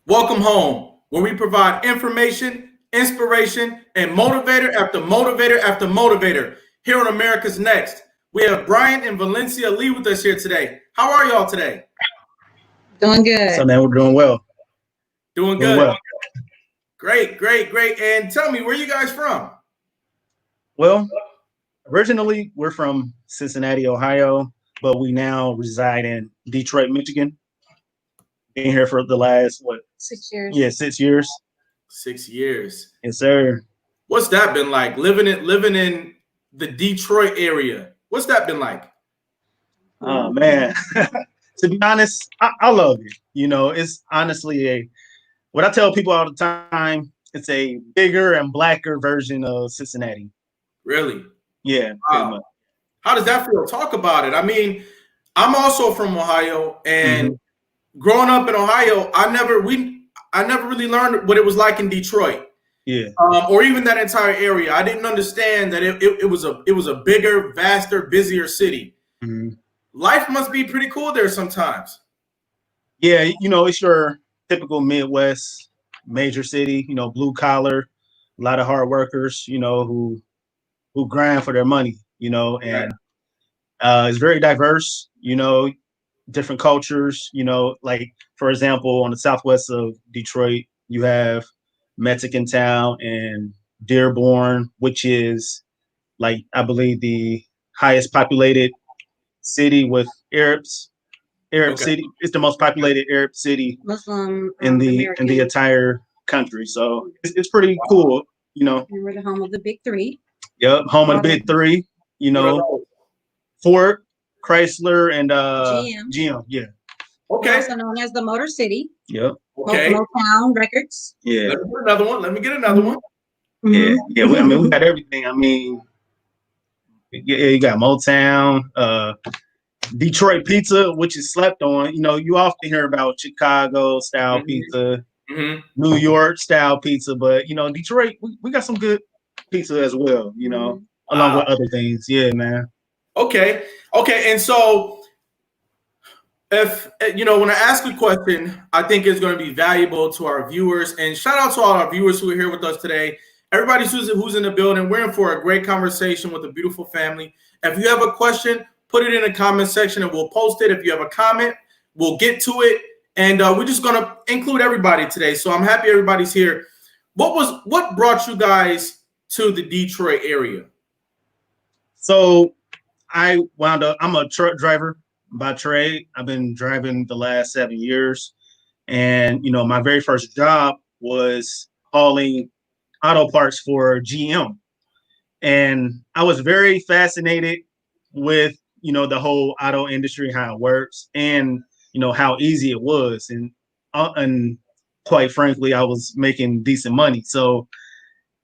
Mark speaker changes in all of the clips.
Speaker 1: Welcome home, where we provide information, inspiration, and motivator after motivator after motivator. Here on America's Next, we have Brian and Valencia Lee with us here today. How are y'all today?
Speaker 2: Doing good.
Speaker 3: So now we're doing well.
Speaker 1: Doing good. Great. And tell me, where you guys from?
Speaker 3: Well, originally we're from Cincinnati, Ohio, but we now reside in Detroit, Michigan. Been here for the last
Speaker 2: 6 years.
Speaker 3: Yeah, 6 years.
Speaker 1: 6 years.
Speaker 3: Yes, sir.
Speaker 1: What's that been like? Living in the Detroit area. What's that been like?
Speaker 3: Oh man. To be honest, I love it. You know, it's honestly what I tell people all the time, it's a bigger and blacker version of Cincinnati.
Speaker 1: Really?
Speaker 3: Yeah.
Speaker 1: Wow. How does that feel? Talk about it. I mean, I'm also from Ohio, and growing up in Ohio, I never really learned what it was like in Detroit.
Speaker 3: Yeah.
Speaker 1: Or even that entire area. I didn't understand that it was a bigger, vaster, busier city.
Speaker 3: Mm-hmm.
Speaker 1: Life must be pretty cool there sometimes.
Speaker 3: Yeah, you know, it's your typical Midwest major city, you know, blue collar, a lot of hard workers, you know, who grind for their money, you know, and it's very diverse, you know, different cultures, you know, like, for example, on the southwest of Detroit, you have Mexican Town and Dearborn, which is, like, I believe the highest populated city with Arabs. City. It's the most populated Arab city
Speaker 2: Muslim
Speaker 3: in the entire country. So it's pretty cool, you know.
Speaker 2: And we're the home of the big three.
Speaker 3: Yep, home of the big three, you know. Ford, Chrysler, and GM. Yeah.
Speaker 1: Okay.
Speaker 2: Also known as the Motor City.
Speaker 3: Yep.
Speaker 1: Okay.
Speaker 2: Motown Records.
Speaker 3: Yeah.
Speaker 1: Let me get another one.
Speaker 3: Yeah. Yeah. We got everything. I mean, yeah, you got Motown, Detroit pizza, which is slept on. You know, you often hear about Chicago style pizza, New York style pizza, but you know, Detroit, we got some good pizza as well. You know, along with other things. Yeah, man.
Speaker 1: Okay. And so, if you know, when I ask a question, I think it's going to be valuable to our viewers. And shout out to all our viewers who are here with us today. Everybody who's in the building, we're in for a great conversation with a beautiful family. If you have a question, put it in the comment section and we'll post it. If you have a comment, we'll get to it. And we're just going to include everybody today. So I'm happy everybody's here. What brought you guys to the Detroit area?
Speaker 3: So I'm a truck driver by trade. I've been driving the last 7 years. And, you know, my very first job was hauling auto parts for GM. And I was very fascinated with, you know, the whole auto industry, how it works, and, you know, how easy it was. And quite frankly, I was making decent money. So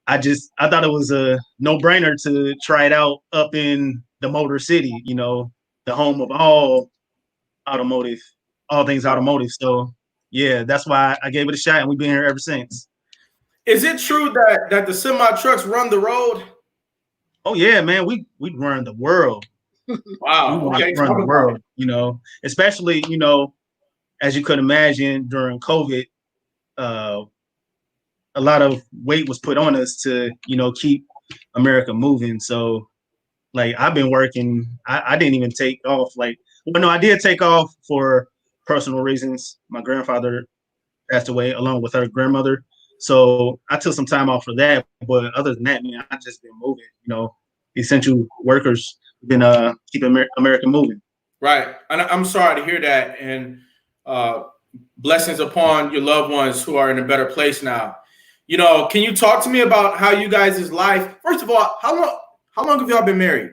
Speaker 3: I thought it was a no-brainer to try it out up in the Motor City, you know, the home of all things automotive. So yeah, that's why I gave it a shot, and we've been here ever since.
Speaker 1: Is it true that the semi trucks run the road?
Speaker 3: Oh yeah, man, we run the world.
Speaker 1: Wow.
Speaker 3: We run the world, you know, especially, you know, as you could imagine during COVID, a lot of weight was put on us to, you know, keep America moving. So like I've been working, I didn't even take off. I did take off for personal reasons. My grandfather passed away along with her grandmother. So I took some time off for that. But other than that, man, I've just been moving, you know, essential workers been keeping America moving.
Speaker 1: Right. And I'm sorry to hear that. And blessings upon your loved ones who are in a better place now. You know, can you talk to me about how you guys' life? First of all, how long have y'all been married?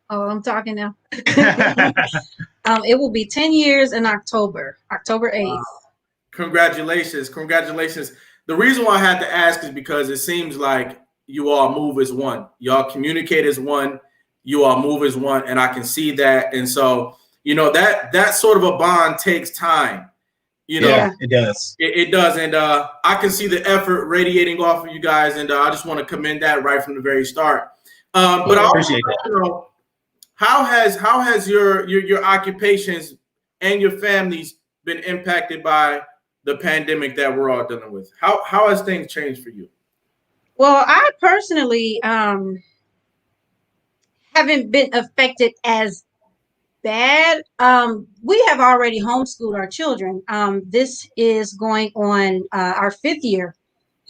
Speaker 2: Oh, I'm talking now. It will be 10 years in October 8th.
Speaker 1: Congratulations. Congratulations. The reason why I had to ask is because it seems like you all move as one. Y'all communicate as one. You all move as one. And I can see that. And so, that sort of a bond takes time.
Speaker 3: Yeah, it does.
Speaker 1: It does. And I can see the effort radiating off of you guys. And I just want to commend that right from the very start. But I
Speaker 3: appreciate that.
Speaker 1: How has your occupations and your families been impacted by the pandemic that we're all dealing with? How has things changed for you?
Speaker 2: Well, I personally haven't been affected as bad. We have already homeschooled our children. This is going on our 5th year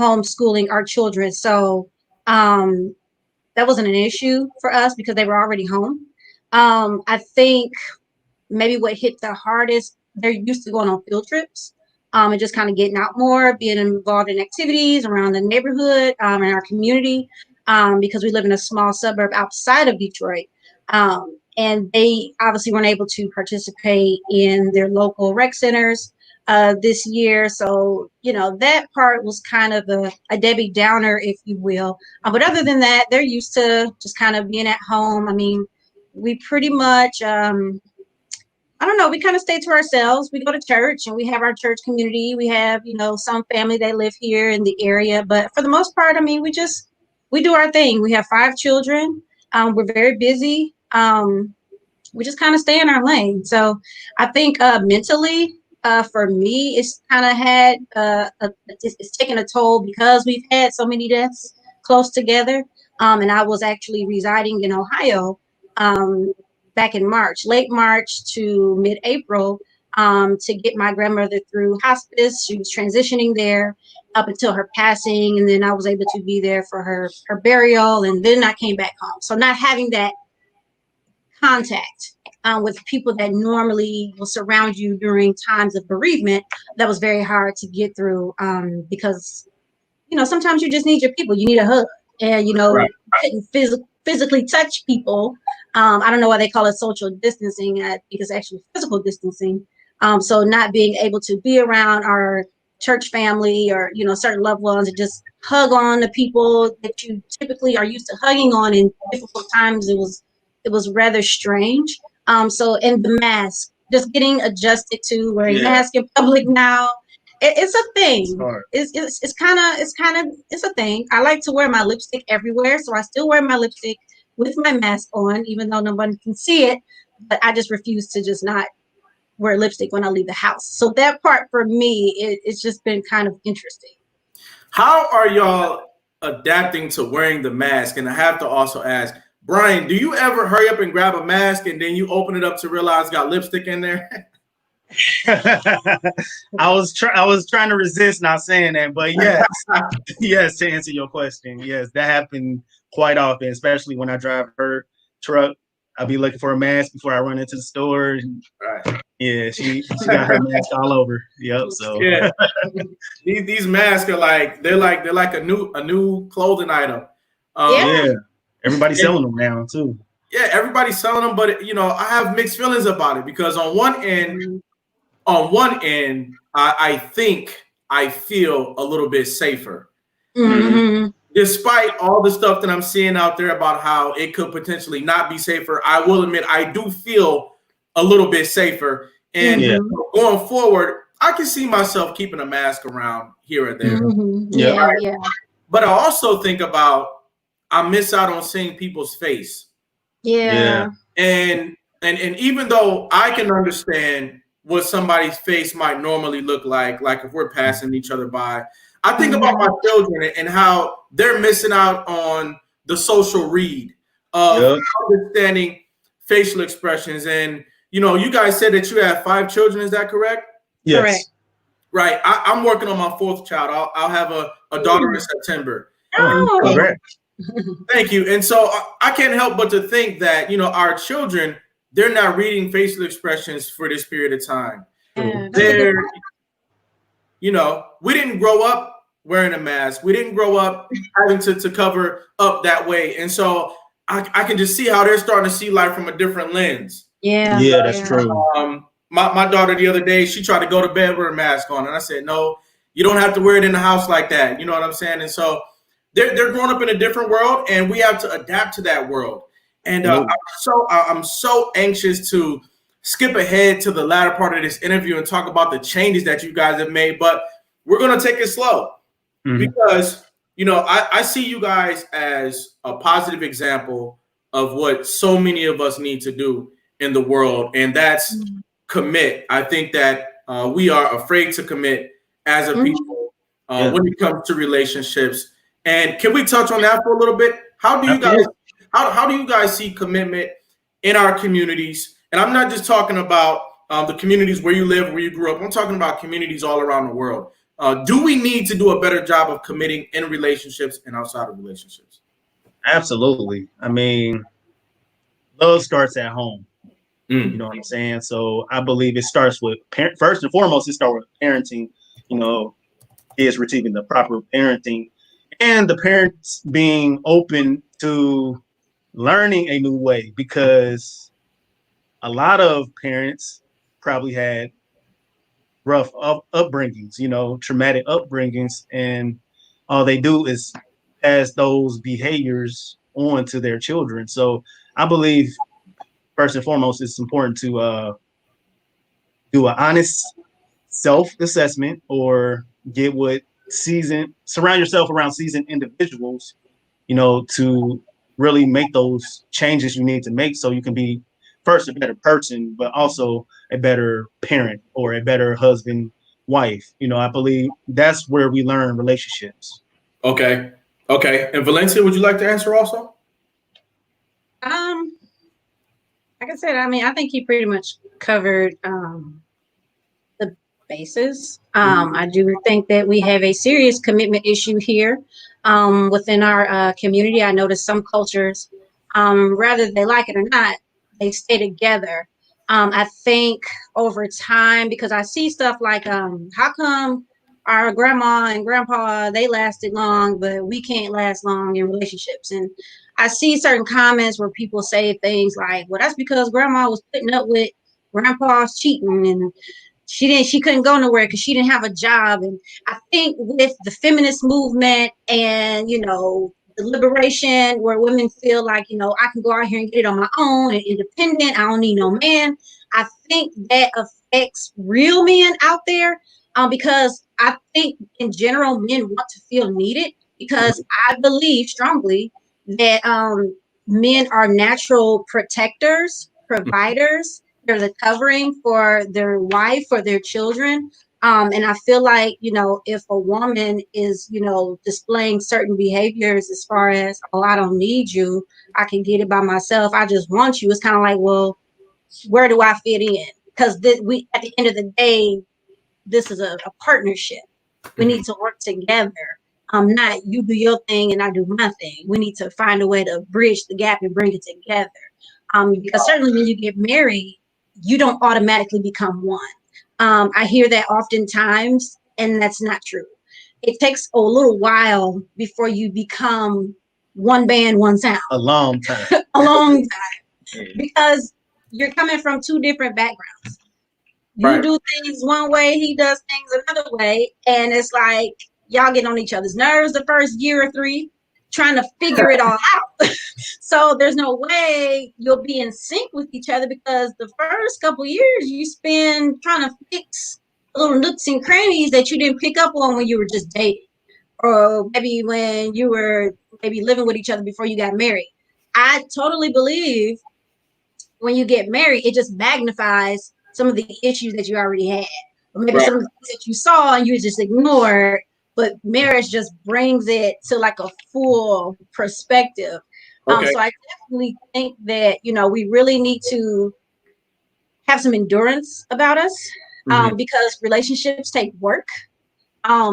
Speaker 2: homeschooling our children. So that wasn't an issue for us because they were already home. I think maybe what hit the hardest, they're used to going on field trips and just kind of getting out more, being involved in activities around the neighborhood and our community because we live in a small suburb outside of Detroit. And they obviously weren't able to participate in their local rec centers this year. So, that part was kind of a Debbie Downer, if you will. But other than that, they're used to just kind of being at home. I mean, we pretty much, I don't know, we kind of stay to ourselves. We go to church and we have our church community. We have, some family, they live here in the area. But for the most part, I mean, we do our thing. We have 5 children. We're very busy. We just kind of stay in our lane. So I think mentally, for me, it's kind of had, it's taken a toll because we've had so many deaths close together. And I was actually residing in Ohio back in March, late March to mid-April, to get my grandmother through hospice. She was transitioning there up until her passing. And then I was able to be there for her burial. And then I came back home. So not having that contact with people that normally will surround you during times of bereavement, that was very hard to get through because, sometimes you just need your people. You need a hug. And,
Speaker 1: Right.
Speaker 2: couldn't physically touch people. I don't know why they call it social distancing. I think it's actually physical distancing. So not being able to be around our church family or, certain loved ones and just hug on the people that you typically are used to hugging on in difficult times, it was rather strange. So and the mask, just getting adjusted to wearing mask in public now. It's a thing. It's a thing. I like to wear my lipstick everywhere, so I still wear my lipstick with my mask on, even though no one can see it. But I just refuse to just not wear lipstick when I leave the house. So that part for me, it's just been kind of interesting.
Speaker 1: How are y'all adapting to wearing the mask? And I have to also ask, Brian, do you ever hurry up and grab a mask and then you open it up to realize it's got lipstick in there?
Speaker 3: I was trying to resist not saying that, but yes, yes, to answer your question, yes, that happened quite often, especially when I drive her truck. I'll be looking for a mask before I run into the store.
Speaker 1: Right.
Speaker 3: Yeah, she got her mask all over. Yep. So
Speaker 1: yeah. These masks are they're like a new clothing item.
Speaker 3: Yeah, everybody's selling them now too.
Speaker 1: Yeah, everybody's selling them, but I have mixed feelings about it because on one end, I think I feel a little bit safer.
Speaker 2: Mm-hmm.
Speaker 1: Despite all the stuff that I'm seeing out there about how it could potentially not be safer, I will admit I do feel a little bit safer. And going forward, I can see myself keeping a mask around here or there.
Speaker 2: Mm-hmm. Yeah.
Speaker 1: But I also think about I miss out on seeing people's face.
Speaker 2: Yeah.
Speaker 1: And even though I can understand what somebody's face might normally look like if we're passing each other by, I think about my children and how they're missing out on the social read of understanding facial expressions. And, you guys said that you have 5 children. Is that correct?
Speaker 3: Yes.
Speaker 2: Correct.
Speaker 1: Right. I'm working on my 4th child. I'll have a daughter in September.
Speaker 2: Oh,
Speaker 3: correct.
Speaker 1: Thank you. And so I can't help but to think that, our children, they're not reading facial expressions for this period of time. They're, we didn't grow up wearing a mask. We didn't grow up having to cover up that way. And so I can just see how they're starting to see life from a different lens.
Speaker 2: Yeah.
Speaker 3: Yeah, that's true.
Speaker 1: my daughter the other day, she tried to go to bed with her mask on, and I said, no, you don't have to wear it in the house like that. You know what I'm saying? And so they're growing up in a different world, and we have to adapt to that world. And I'm so anxious to skip ahead to the latter part of this interview and talk about the changes that you guys have made, but we're going to take it slow because, you know, I see you guys as a positive example of what so many of us need to do in the world, and that's commit. I think that we are afraid to commit as a people when it comes to relationships. And can we touch on that for a little bit? How do you guys how do you guys see commitment in our communities? And I'm not just talking about the communities where you live, where you grew up. I'm talking about communities all around the world. Do we need to do a better job of committing in relationships and outside of relationships?
Speaker 3: Absolutely. I mean, love starts at home. You know what I'm saying? So I believe it starts with first and foremost, it starts with parenting, you know, kids receiving the proper parenting and the parents being open to learning a new way, because a lot of parents probably had rough upbringings, you know, traumatic upbringings, and all they do is pass those behaviors on to their children. So I believe first and foremost, it's important to do an honest self-assessment, or surround yourself around seasoned individuals, you know, to really make those changes you need to make so you can be first a better person, but also a better parent or a better husband, wife. You know, I believe that's where we learn relationships.
Speaker 1: Okay. And Valencia, would you like to answer also?
Speaker 2: Like I said, I mean, I think he pretty much covered the bases. I do think that we have a serious commitment issue here within our community. I noticed some cultures, whether they like it or not, they stay together. I think over time, because I see stuff like, how come our grandma and grandpa, they lasted long, but we can't last long in relationships? And I see certain comments where people say things like, well, that's because grandma was putting up with grandpa's cheating, and she couldn't go nowhere because she didn't have a job. And I think with the feminist movement and, you know, the liberation where women feel like, you know, I can go out here and get it on my own and independent, I don't need no man, I think that affects real men out there, because I think in general men want to feel needed, because I believe strongly that men are natural protectors, providers. They're the covering for their wife, for their children. And I feel like, you know, if a woman is, you know, displaying certain behaviors as far as, oh, I don't need you, I can get it by myself, I just want you, it's kind of like, well, where do I fit in? Because we, at the end of the day, this is a partnership. We need to work together. Not you do your thing and I do my thing. We need to find a way to bridge the gap and bring it together. Because certainly when you get married, you don't automatically become one. I hear that oftentimes, and that's not true. It takes a little while before you become one band, one sound.
Speaker 3: A long time.
Speaker 2: A long time. Because you're coming from two different backgrounds. You do things one way, he does things another way, and it's like y'all get on each other's nerves the first year or three, trying to figure it all out. So there's no way you'll be in sync with each other, because the first couple years you spend trying to fix little nooks and crannies that you didn't pick up on when you were just dating, or maybe when you were maybe living with each other before you got married. I totally believe when you get married, it just magnifies some of the issues that you already had, or maybe some of the things that you saw and you just ignored. But marriage just brings it to like a full perspective. So I definitely think that, you know, we really need to have some endurance about us, because relationships take work. I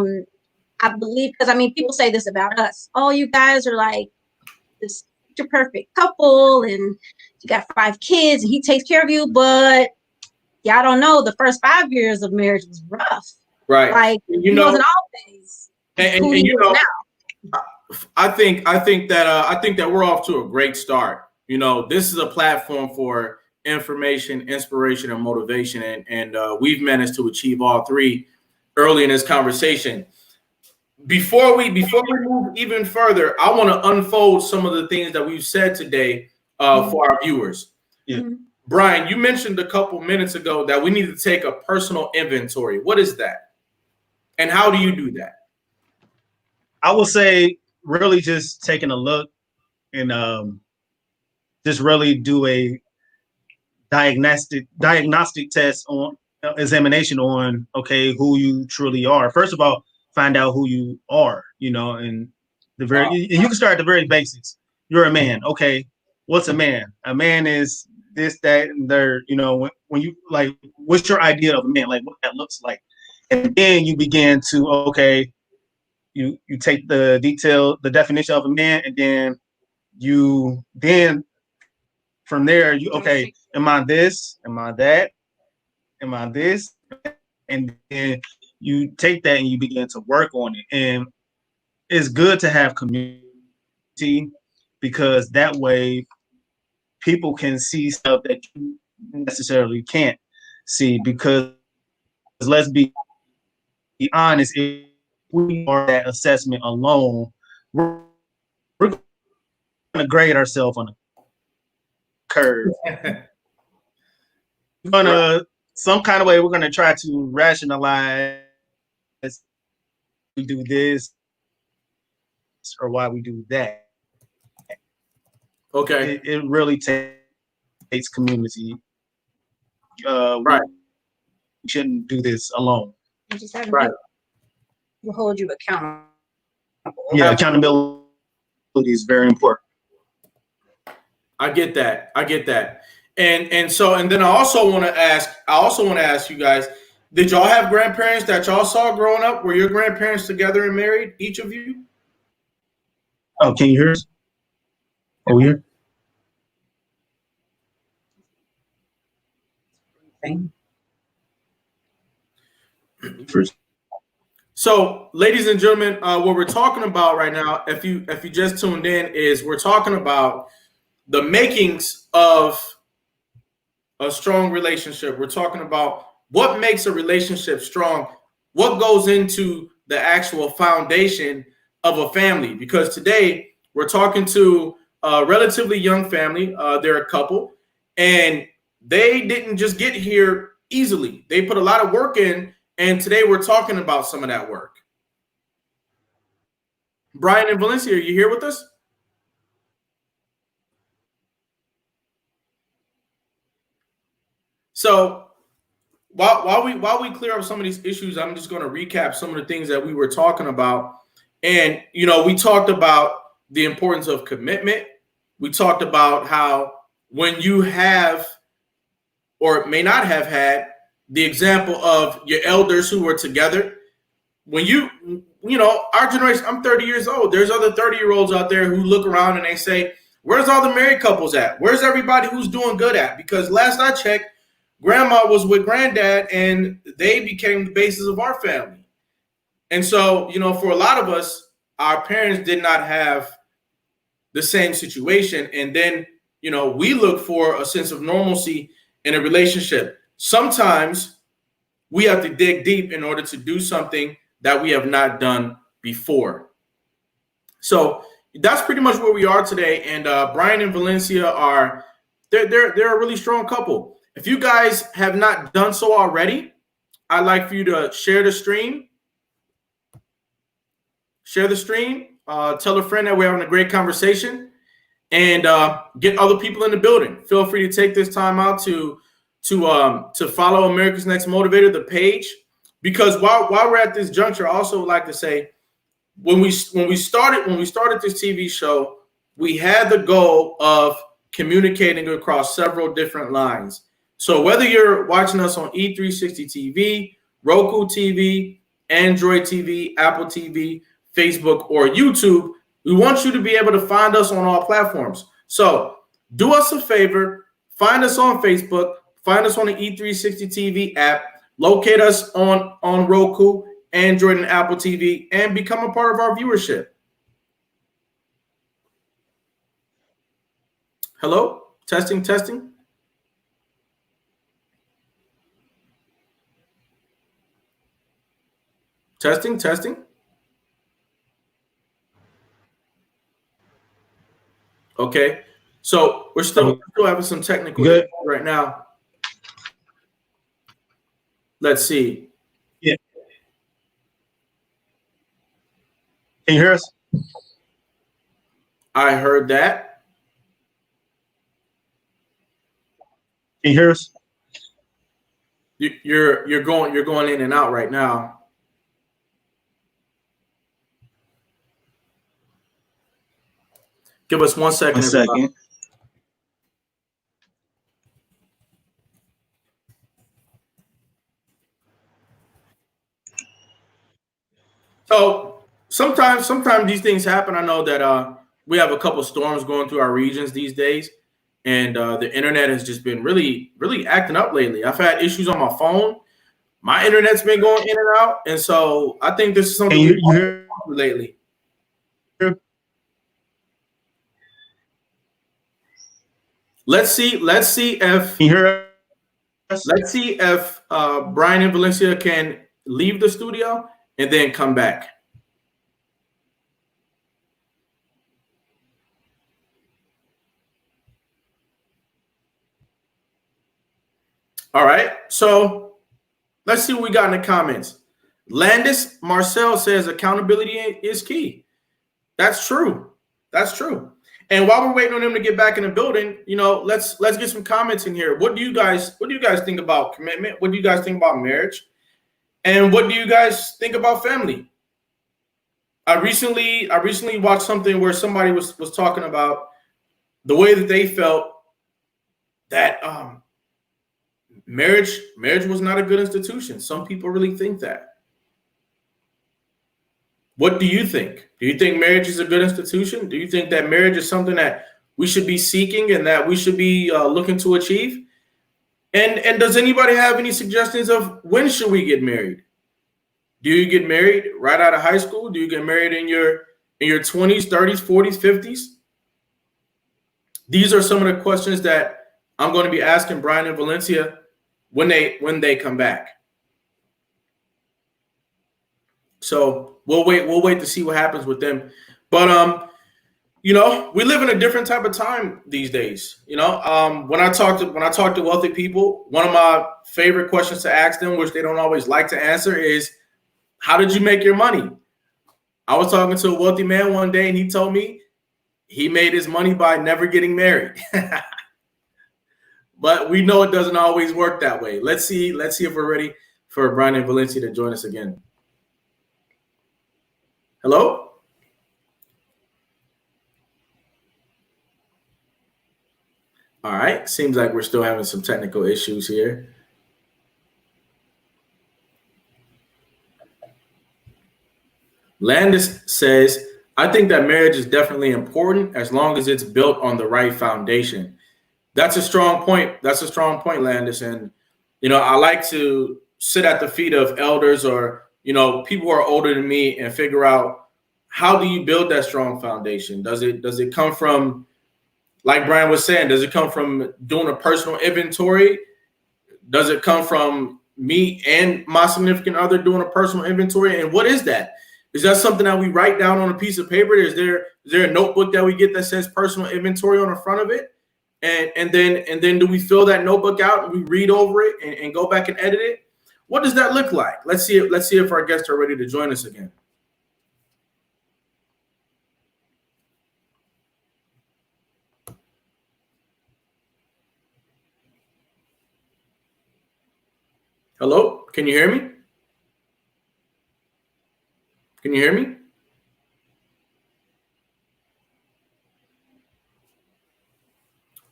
Speaker 2: believe, because I mean, people say this about us. Oh, you guys are like this picture perfect couple, and you got 5 kids, and he takes care of you. But y'all don't know, the first 5 years of marriage was rough.
Speaker 1: Right.
Speaker 2: Like,
Speaker 1: you
Speaker 2: he
Speaker 1: know,
Speaker 2: wasn't always who he is now.
Speaker 1: I think that we're off to a great start. You know, this is a platform for information, inspiration, and motivation. And we've managed to achieve all three early in this conversation. Before we move even further, I want to unfold some of the things that we've said today for our viewers.
Speaker 3: Yeah.
Speaker 1: Brian, you mentioned a couple minutes ago that we need to take a personal inventory. What is that? And how do you do that?
Speaker 3: I would say really just taking a look and just really do a diagnostic test on examination on, okay, who you truly are. First of all, find out who you are, and you can start at the very basics. You're a man. Okay. What's a man? A man is this, that, and there, when you like, what's your idea of a man? Like what that looks like. And then you begin to, okay, you take the definition of a man, and then from there, okay, am I this? Am I that? Am I this? And then you take that and you begin to work on it. And it's good to have community because that way people can see stuff that you necessarily can't see. Because let's be honest, if we are that assessment alone, we're going to grade ourselves on a curve. We're gonna some kind of way we're gonna try to rationalize we do this or why we do that.
Speaker 1: Okay.
Speaker 3: It really takes community.
Speaker 1: Right.
Speaker 3: We shouldn't do this alone.
Speaker 2: You just have
Speaker 1: Right.
Speaker 2: will hold you accountable.
Speaker 3: Yeah, accountability is very important.
Speaker 1: I get that. And then I also want to ask you guys, did y'all have grandparents that y'all saw growing up? Were your grandparents together and married, each of you?
Speaker 3: Oh, can you hear us? Oh, yeah.
Speaker 1: So, ladies and gentlemen, what we're talking about right now, if you just tuned in, is we're talking about the makings of a strong relationship. We're talking about what makes a relationship strong, what goes into the actual foundation of a family. Because today we're talking to a relatively young family. They're a couple, and they didn't just get here easily. They put a lot of work in, and today we're talking about some of that work. Brian and Valencia, are you here with us? So while we clear up some of these issues, I'm just going to recap some of the things that we were talking about. And we talked about the importance of commitment. We talked about how when you have or may not have had the example of your elders who were together, when our generation, I'm 30 years old. There's other 30-year-olds out there who look around and they say, where's all the married couples at? Where's everybody who's doing good at? Because last I checked, grandma was with granddad and they became the basis of our family. And so, for a lot of us, our parents did not have the same situation. And then, we look for a sense of normalcy in a relationship. Sometimes we have to dig deep in order to do something that we have not done before. So that's pretty much where we are today. And Brian and Valencia they're a really strong couple. If you guys have not done so already, I'd like for you to share the stream. Tell a friend that we're having a great conversation, and get other people in the building. Feel free to take this time out to follow America's Next Motivator, the page, because while we're at this juncture, I also would like to say when we started this TV show, we had the goal of communicating across several different lines. So whether you're watching us on E360 TV, Roku TV, Android TV, Apple TV, Facebook, or YouTube, we want you to be able to find us on all platforms. So do us a favor, find us on Facebook, find us on the E360 TV app, locate us on Roku, Android, and Apple TV, and become a part of our viewership. Hello? Testing. Testing, testing. Okay. So we're still having some technical issues right now. Let's see.
Speaker 3: Yeah. Can you hear us?
Speaker 1: I heard that.
Speaker 3: Can you hear us?
Speaker 1: You're going in and out right now. Give us 1 second.
Speaker 3: 1 second.
Speaker 1: So sometimes these things happen. I know that we have a couple storms going through our regions these days, and the internet has just been really acting up lately. I've had issues on my phone. My internet's been going in and out, and so I think this is something
Speaker 3: you hear
Speaker 1: lately. Let's see if
Speaker 3: you hear us?
Speaker 1: Let's see if Brian and Valencia can leave the studio and then come back. All right, so let's see what we got in the comments. Landis Marcel says accountability is key. That's true. That's true. And while we're waiting on them to get back in the building, let's get some comments in here. What do you guys think about commitment? What do you guys think about marriage? And what do you guys think about family? I recently watched something where somebody was talking about the way that they felt that marriage was not a good institution. Some people really think that. What do you think? Do you think marriage is a good institution? Do you think that marriage is something that we should be seeking and that we should be looking to achieve? And does anybody have any suggestions of when should we get married? Do you get married right out of high school? Do you get married in your 20s, 30s, 40s, 50s? These are some of the questions that I'm going to be asking Brian and Valencia when they come back. So we'll wait to see what happens with them. But we live in a different type of time these days. When I talk to wealthy people, one of my favorite questions to ask them, which they don't always like to answer, is how did you make your money? I was talking to a wealthy man one day, and he told me he made his money by never getting married. But we know it doesn't always work that way. Let's see if we're ready for Brian and Valencia to join us again. Hello? All right. Seems like we're still having some technical issues here. Landis says, I think that marriage is definitely important as long as it's built on the right foundation. That's a strong point. Landis. And, I like to sit at the feet of elders or, people who are older than me and figure out, how do you build that strong foundation? Does it come from, like Brian was saying, does it come from doing a personal inventory? Does it come from me and my significant other doing a personal inventory? And what is that? Is that something that we write down on a piece of paper? Is there a notebook that we get that says personal inventory on the front of it? And then do we fill that notebook out and we read over it and go back and edit it? What does that look like? Let's see if our guests are ready to join us again. Hello? Can you hear me? Can you hear me?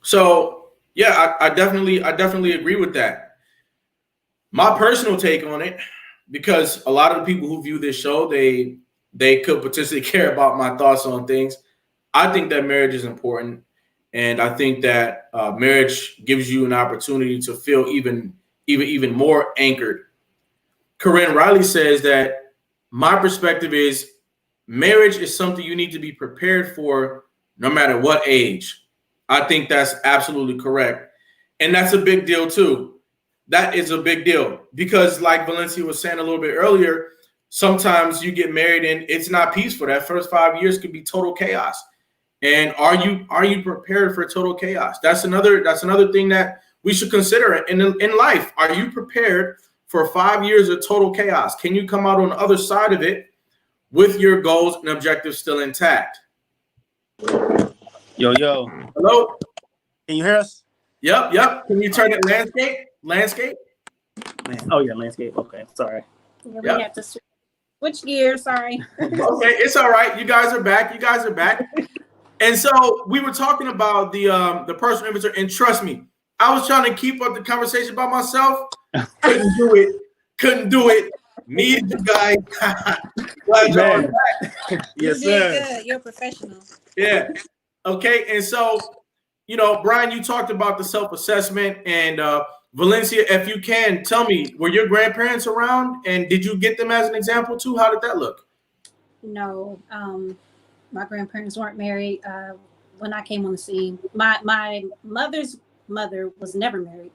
Speaker 1: So yeah, I definitely agree with that. My personal take on it, because a lot of the people who view this show, they could potentially care about my thoughts on things. I think that marriage is important, and I think that marriage gives you an opportunity to feel even more anchored. Corinne Riley says that my perspective is marriage is something you need to be prepared for no matter what age. I think that's absolutely correct. And that's a big deal too. That is a big deal because like Valencia was saying a little bit earlier, sometimes you get married and it's not peaceful. That first 5 years could be total chaos. And are you prepared for total chaos? That's another thing that we should consider in life. Are you prepared for 5 years of total chaos? Can you come out on the other side of it with your goals and objectives still intact?
Speaker 3: Yo.
Speaker 1: Hello?
Speaker 3: Can you hear us?
Speaker 1: Yep. Can you turn it landscape?
Speaker 3: Oh yeah, landscape. Okay, sorry.
Speaker 4: Yeah, we have to switch gears. Sorry.
Speaker 1: Okay, it's all right. You guys are back. And so we were talking about the personal inventory, and trust me, I was trying to keep up the conversation by myself. Couldn't do it. Need you guys. Glad y'all are back.
Speaker 3: Yes,
Speaker 4: you
Speaker 3: sir.
Speaker 4: did good. You're a professional.
Speaker 1: Yeah. Okay. And so, Brian, you talked about the self-assessment, and Valencia, if you can tell me, were your grandparents around, and did you get them as an example too? How did that look?
Speaker 4: No, my grandparents weren't married when I came on the scene. My mother's mother was never married.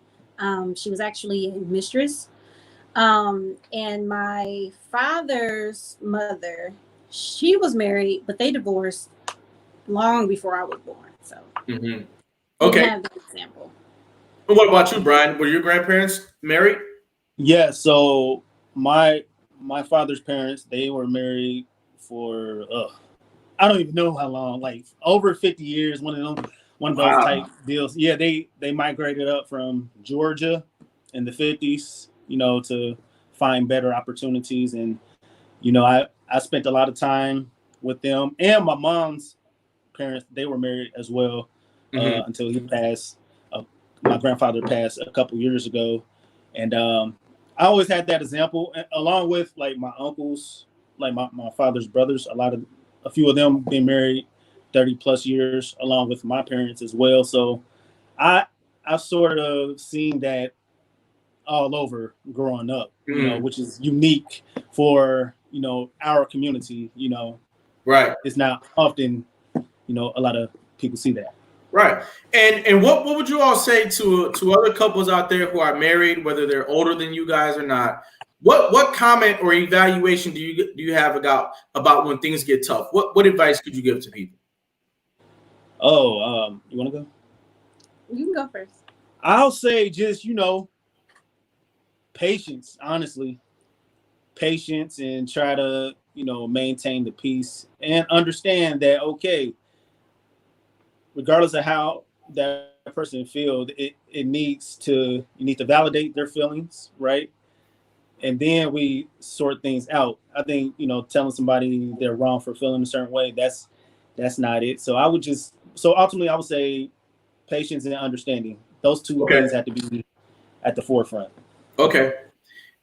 Speaker 4: She was actually a mistress. And my father's mother, she was married, but they divorced long before I was born. So
Speaker 1: Okay.
Speaker 4: have that example.
Speaker 1: And what about you, Brian? Were your grandparents married?
Speaker 3: Yeah, so my father's parents, they were married for I don't even know how long, like over 50 years, one of those type deals. Yeah, they migrated up from Georgia in the 50s, to find better opportunities. And I spent a lot of time with them, and my mom's parents, they were married as well until he passed. My grandfather passed a couple years ago, and I always had that example, along with like my uncles, like my father's brothers. A few of them been married 30 plus years, along with my parents as well. So I've sort of seen that all over growing up, which is unique for our community.
Speaker 1: Right.
Speaker 3: It's not often a lot of people see that.
Speaker 1: Right. And what would you all say to other couples out there who are married, whether they're older than you guys or not? What comment or evaluation do you have about when things get tough? What advice could you give to people?
Speaker 3: Oh, you want to go?
Speaker 4: You can go first.
Speaker 3: I'll say just, patience, honestly. Patience, and try to, maintain the peace and understand that, okay, regardless of how that person feels, you need to validate their feelings, right? And then we sort things out. I think, telling somebody they're wrong for feeling a certain way, that's not it. So ultimately I would say patience and understanding. Those two things have to be at the forefront.
Speaker 1: Okay.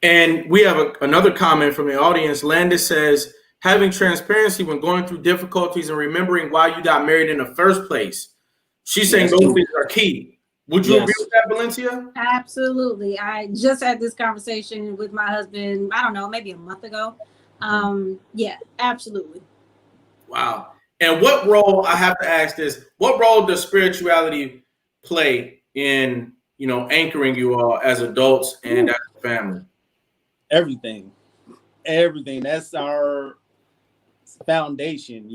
Speaker 1: And we have another comment from the audience. Landis says, having transparency when going through difficulties and remembering why you got married in the first place. She's saying those things are key. Would you agree with that, Valencia?
Speaker 4: Absolutely. I just had this conversation with my husband, I don't know, maybe a month ago. Yeah, absolutely.
Speaker 1: Wow. And what role, I have to ask this, what role does spirituality play in, anchoring you all as adults and as a family?
Speaker 3: Everything. That's our foundation.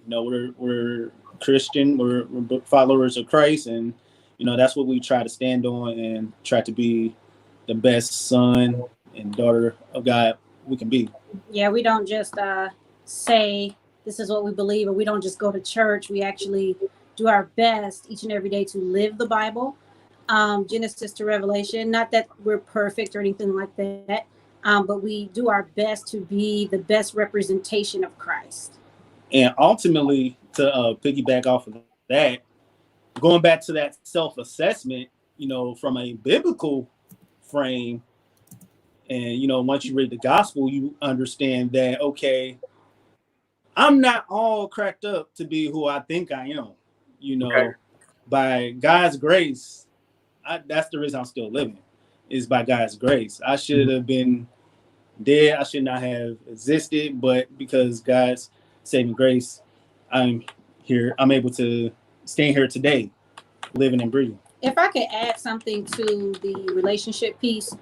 Speaker 3: We're Christian, we're followers of Christ, and that's what we try to stand on and try to be the best son and daughter of God we can be. Yeah,
Speaker 4: we don't just say this is what we believe, or we don't just go to church. We actually do our best each and every day to live the Bible, Genesis to Revelation. Not that we're perfect or anything like that, but we do our best to be the best representation of Christ.
Speaker 3: And ultimately, to piggyback off of that, going back to that self-assessment, from a biblical frame, and once you read the gospel, you understand that, okay, I'm not all cracked up to be who I think I am. By God's grace, that's the reason I'm still living, is by God's grace. I should have been dead. I should not have existed, but because God's saving grace, I'm here. I'm able to stand here today, living and breathing.
Speaker 4: If I could add something to the relationship piece,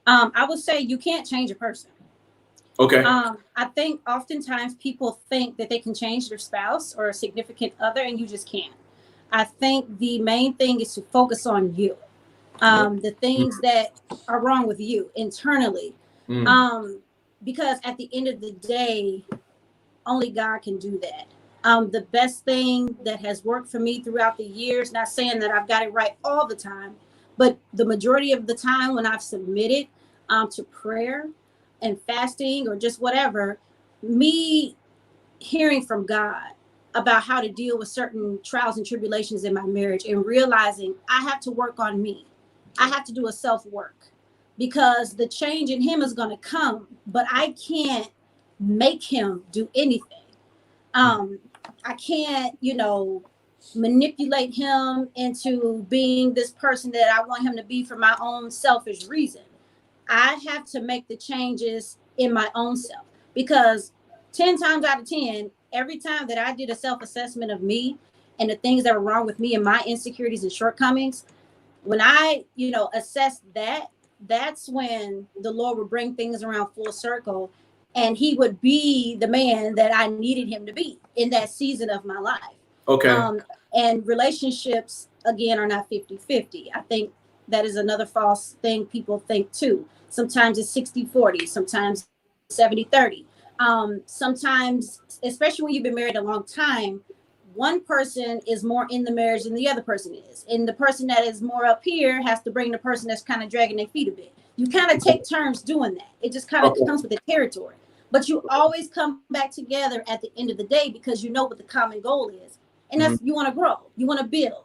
Speaker 4: I would say you can't change a person.
Speaker 1: Okay.
Speaker 4: I think oftentimes people think that they can change their spouse or a significant other, and you just can't. I think the main thing is to focus on you, the things that are wrong with you internally, because at the end of the day, only God can do that. The best thing that has worked for me throughout the years, not saying that I've got it right all the time, but the majority of the time when I've submitted to prayer and fasting or just whatever, me hearing from God about how to deal with certain trials and tribulations in my marriage and realizing I have to work on me. I have to do a self work because the change in him is going to come, but I can't make him do anything. I can't, manipulate him into being this person that I want him to be for my own selfish reason. I have to make the changes in my own self because 10 times out of 10, every time that I did a self-assessment of me and the things that were wrong with me and my insecurities and shortcomings, when I, assessed that, that's when the Lord would bring things around full circle and he would be the man that I needed him to be in that season of my life.
Speaker 1: Okay.
Speaker 4: And relationships, again, are not 50-50. I think that is another false thing people think too. Sometimes it's 60-40, sometimes 70-30. Sometimes, especially when you've been married a long time, one person is more in the marriage than the other person is. And the person that is more up here has to bring the person that's kind of dragging their feet a bit. You kind of take turns doing that. It just kind of comes with the territory. But you always come back together at the end of the day because you know what the common goal is. And that's you want to grow. You want to build.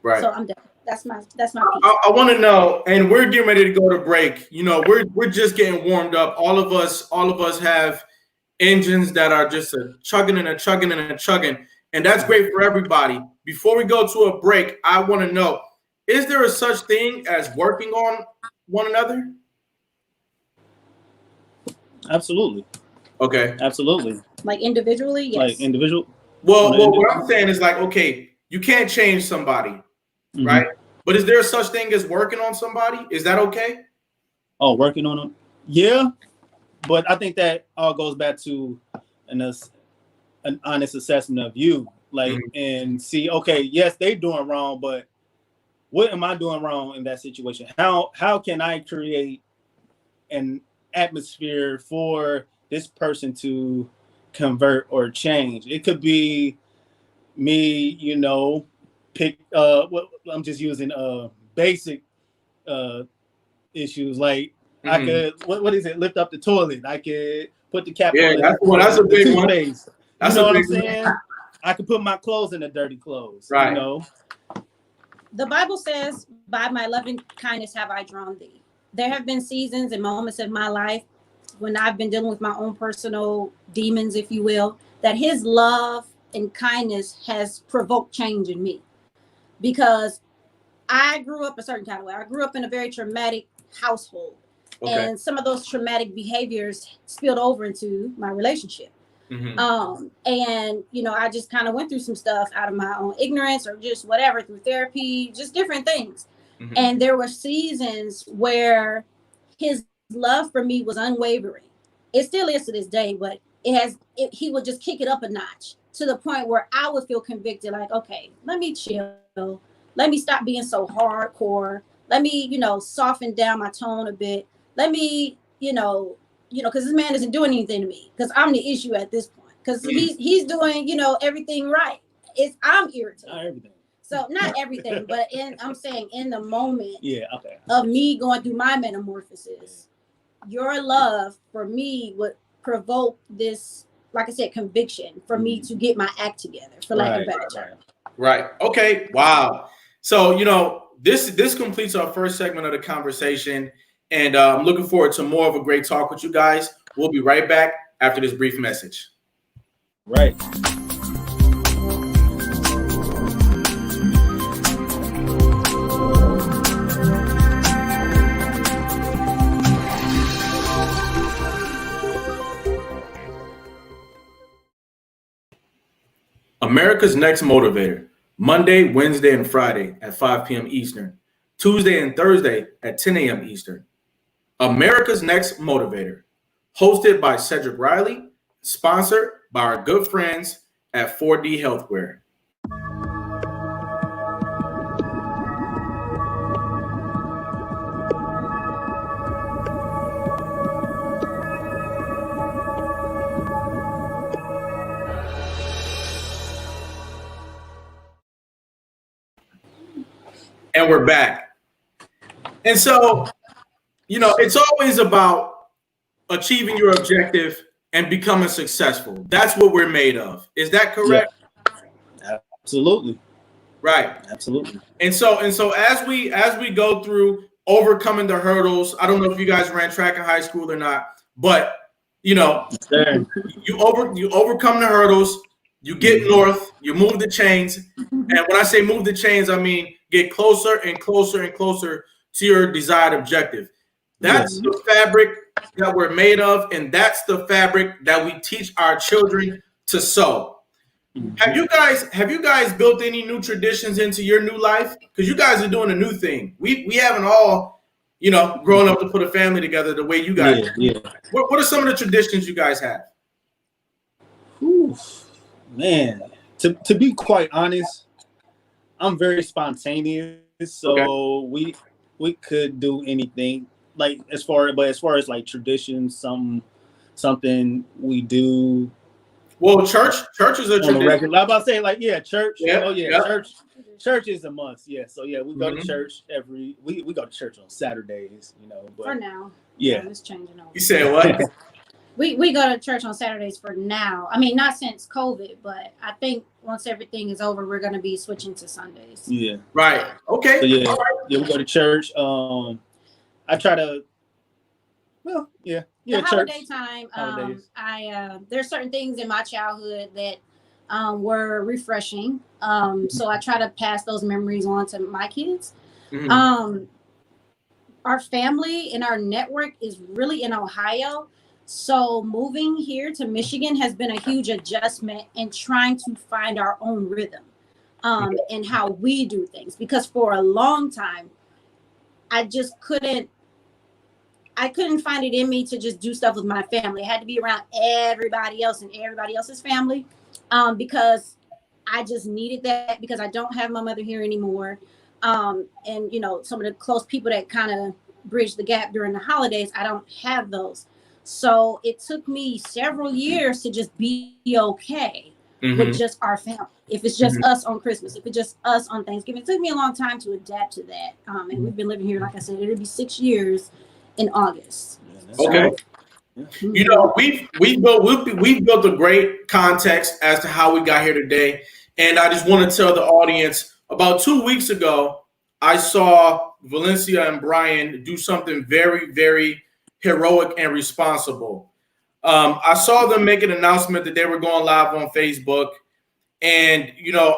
Speaker 1: Right.
Speaker 4: So I'm done. That's my piece.
Speaker 1: I want to know, and we're getting ready to go to break. We're just getting warmed up. All of us have engines that are just a chugging and a chugging and a chugging. And that's great for everybody. Before we go to a break, I want to know, is there a such thing as working on one another?
Speaker 3: Absolutely.
Speaker 1: Okay.
Speaker 3: Absolutely.
Speaker 4: Like individually, yes.
Speaker 3: Like individual.
Speaker 1: Well, what I'm saying is like, okay, you can't change somebody, right? But is there a such thing as working on somebody? Is that okay?
Speaker 3: Oh, working on them? Yeah. But I think that all goes back to an honest assessment of you. Like, and see, okay, yes, they doing wrong, but what am I doing wrong in that situation? How can I create an atmosphere for this person to convert or change? It could be me, pick I'm just using basic issues like I could what is it, lift up the toilet, I could put the cap on
Speaker 1: that's a big one.
Speaker 3: Toothpaste. You know what I'm saying? I could put my clothes in the dirty clothes,
Speaker 1: right?
Speaker 4: The Bible says, by my loving kindness have I drawn thee. There have been seasons and moments of my life when I've been dealing with my own personal demons, if you will, that his love and kindness has provoked change in me. Because I grew up a certain kind of way. I grew up in a very traumatic household. Okay. And some of those traumatic behaviors spilled over into my relationship. And, I just kind of went through some stuff out of my own ignorance or just whatever, through therapy, just different things. And there were seasons where his love for me was unwavering. It still is to this day, but he would just kick it up a notch to the point where I would feel convicted, like, okay, let me chill. Let me stop being so hardcore. Let me, soften down my tone a bit. Let me, because this man isn't doing anything to me because I'm the issue at this point. Because he's doing, everything right. I'm irritated.
Speaker 3: Not everything.
Speaker 4: So not everything, but I'm saying in the moment
Speaker 3: okay.
Speaker 4: of me going through my metamorphosis, your love for me would provoke this, like I said, conviction for me to get my act together, for lack of a better term.
Speaker 1: Right. Okay. Wow. So, this completes our first segment of the conversation, and I'm looking forward to more of a great talk with you guys. We'll be right back after this brief message.
Speaker 3: Right.
Speaker 1: America's Next Motivator, Monday, Wednesday, and Friday at 5 p.m. Eastern, Tuesday and Thursday at 10 a.m. Eastern. America's Next Motivator, hosted by Cedric Riley, sponsored by our good friends at 4D Healthcare. And we're back. And so, it's always about achieving your objective and becoming successful. That's what we're made of. Is that correct?
Speaker 3: Yeah. Absolutely.
Speaker 1: Right.
Speaker 3: Absolutely.
Speaker 1: And so as we go through overcoming the hurdles, I don't know if you guys ran track in high school or not, but you overcome the hurdles, you get north, you move the chains. And when I say move the chains, I mean get closer and closer and closer to your desired objective. That's the fabric that we're made of, and that's the fabric that we teach our children to sew. Have you guys built any new traditions into your new life? Because you guys are doing a new thing. We haven't all, grown up to put a family together the way you guys do.
Speaker 3: Yeah.
Speaker 1: What are some of the traditions you guys have?
Speaker 3: Man, to be quite honest, I'm very spontaneous, so we could do anything. Like as far as like traditions, something we do.
Speaker 1: Well, church is a tradition.
Speaker 3: I'm about to say church.
Speaker 1: Yeah.
Speaker 3: Church is a must. Yeah, so we go to church we go to church on Saturdays. But
Speaker 4: for now.
Speaker 3: Yeah,
Speaker 4: it's changing over.
Speaker 1: You said what?
Speaker 4: We go to church on Saturdays for now. I mean, not since COVID, but I think once everything is over, we're going to be switching to Sundays.
Speaker 3: Yeah.
Speaker 1: Right. Okay.
Speaker 3: So, we go to church. I try to. Well, the
Speaker 4: holiday time. There's certain things in my childhood that were refreshing. So I try to pass those memories on to my kids. Mm-hmm. Our family and our network is really in Ohio. So moving here to Michigan has been a huge adjustment in trying to find our own rhythm and how we do things. Because for a long time, I just couldn't find it in me to just do stuff with my family. I had to be around everybody else and everybody else's family because I just needed that because I don't have my mother here anymore. And, some of the close people that kind of bridge the gap during the holidays, I don't have those. So it took me several years to just be okay with just our family. If it's just us on Christmas, if it's just us on Thanksgiving, it took me a long time to adapt to that. And we've been living here, like I said, it'll be 6 years in August.
Speaker 1: Okay. We've built a great context as to how we got here today. And I just want to tell the audience, about 2 weeks ago, I saw Valencia and Brian do something very, very heroic and responsible. I saw them make an announcement that they were going live on Facebook. And,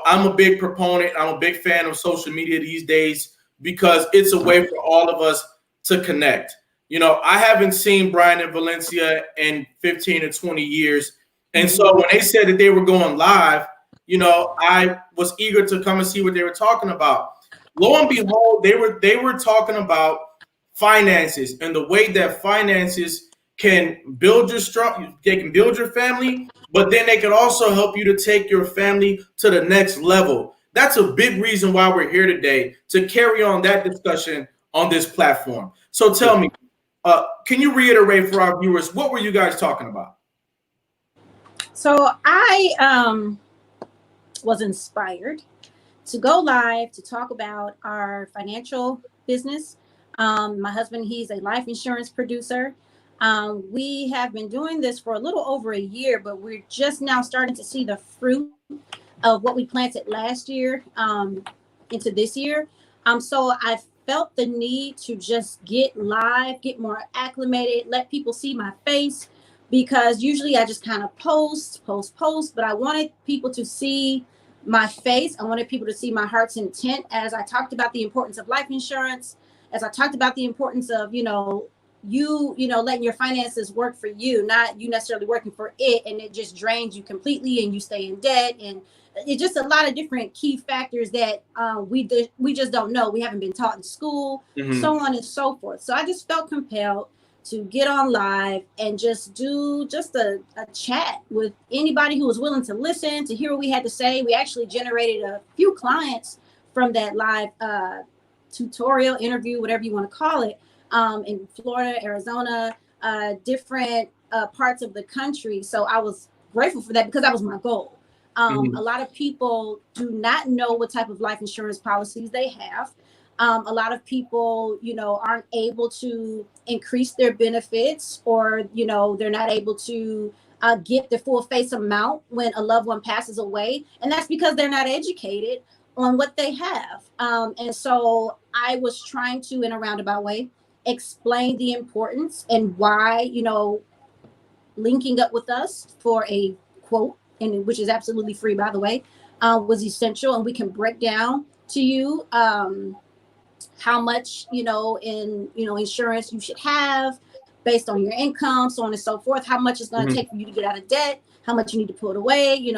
Speaker 1: I'm a big proponent. I'm a big fan of social media these days because it's a way for all of us to connect. I haven't seen Brian and Valencia in 15 or 20 years. And so when they said that they were going live, I was eager to come and see what they were talking about. Lo and behold, they were talking about finances and the way that finances can build your family, but then they can also help you to take your family to the next level. That's a big reason why we're here today, to carry on that discussion on this platform. So tell me, can you reiterate for our viewers, what were you guys talking about?
Speaker 4: So I was inspired to go live to talk about our financial business. My husband, he's a life insurance producer. We have been doing this for a little over a year, but we're just now starting to see the fruit of what we planted last year into this year. So I felt the need to just get live, get more acclimated, let people see my face, because usually I just kind of post, but I wanted people to see my face. I wanted people to see my heart's intent as I talked about the importance of life insurance, as I talked about the importance of, letting your finances work for you, not you necessarily working for it, and it just drains you completely and you stay in debt. And it's just a lot of different key factors that we just don't know. We haven't been taught in school, so on and so forth. So I just felt compelled to get on live and just do just a chat with anybody who was willing to listen, to hear what we had to say. We actually generated a few clients from that live tutorial interview, whatever you want to call it, in Florida, Arizona, different parts of the country. So I was grateful for that because that was my goal. A lot of people do not know what type of life insurance policies they have. A lot of people, aren't able to increase their benefits, or, they're not able to get the full face amount when a loved one passes away. And that's because they're not educated on what they have. And so I was trying to, in a roundabout way, explain the importance and why, linking up with us for a quote, and which is absolutely free, by the way, was essential. And we can break down to you how much, in, insurance you should have based on your income, so on and so forth, how much it's going to take for you to get out of debt, how much you need to put away,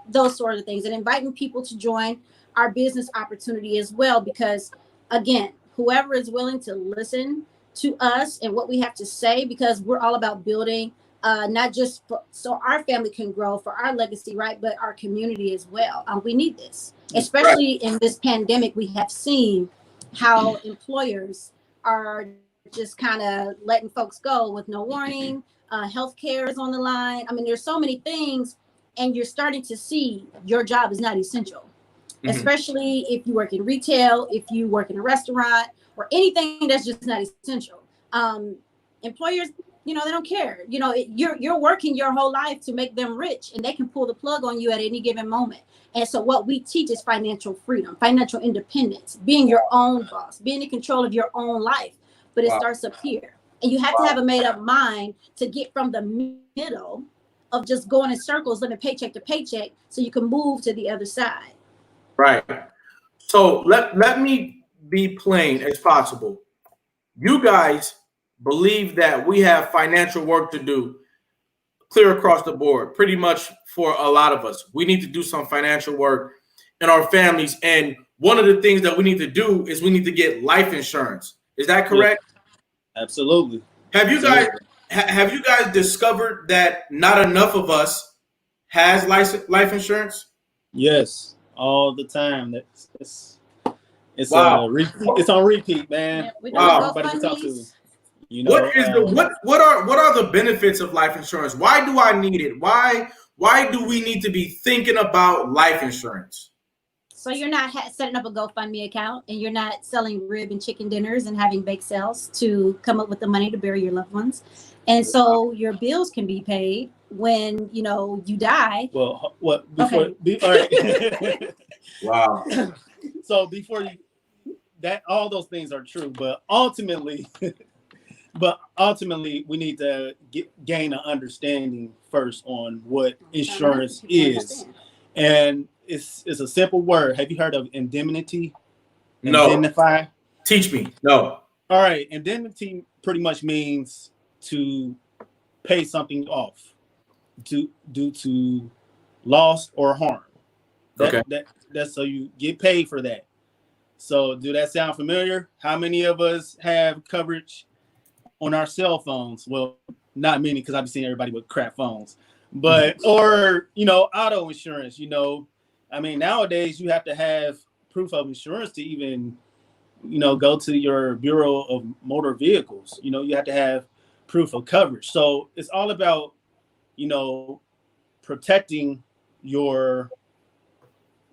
Speaker 4: those sort of things, and inviting people to join our business opportunity as well. Because again, whoever is willing to listen to us and what we have to say, because we're all about building not just so our family can grow for our legacy, right, but our community as well. We need this, especially in this pandemic. We have seen how employers are just kind of letting folks go with no warning. Healthcare is on the line. I mean, there's so many things, and you're starting to see your job is not essential, especially if you work in retail, if you work in a restaurant, or anything that's just not essential. Employers, they don't care. You're working your whole life to make them rich, and they can pull the plug on you at any given moment. And so what we teach is financial freedom, financial independence, being your own boss, being in control of your own life. But it starts up here. And you have to have a made up mind to get from the middle of just going in circles, living paycheck to paycheck, so you can move to the other side.
Speaker 1: Right. So let me be plain as possible. You guys believe that we have financial work to do clear across the board, pretty much for a lot of us. We need to do some financial work in our families. And one of the things that we need to do is we need to get life insurance. Is that correct?
Speaker 3: Yeah, absolutely.
Speaker 1: Have you guys discovered that not enough of us has life insurance?
Speaker 3: Yes, all the time. It's
Speaker 1: wow.
Speaker 3: It's on repeat, man.
Speaker 4: Yeah,
Speaker 3: everybody can talk to.
Speaker 1: What are the benefits of life insurance? Why do I need it? Why do we need to be thinking about life insurance?
Speaker 4: So you're not setting up a GoFundMe account, and you're not selling rib and chicken dinners and having bake sales to come up with the money to bury your loved ones. And so your bills can be paid when, you die.
Speaker 3: Well, before, all right.
Speaker 1: Wow.
Speaker 3: So before all those things are true, but ultimately, we need to gain an understanding first on what insurance is. And it's a simple word. Have you heard of indemnity?
Speaker 1: No.
Speaker 3: Indemnify?
Speaker 1: Teach me. No.
Speaker 3: All right. Indemnity pretty much means to pay something off due to loss or harm. That's so you get paid for that. So do that sound familiar? How many of us have coverage on our cell phones? Well, not many, because I've seen everybody with crap phones. But or auto insurance. I mean, nowadays you have to have proof of insurance to even go to your Bureau of Motor Vehicles. You have to have proof of coverage. So it's all about protecting your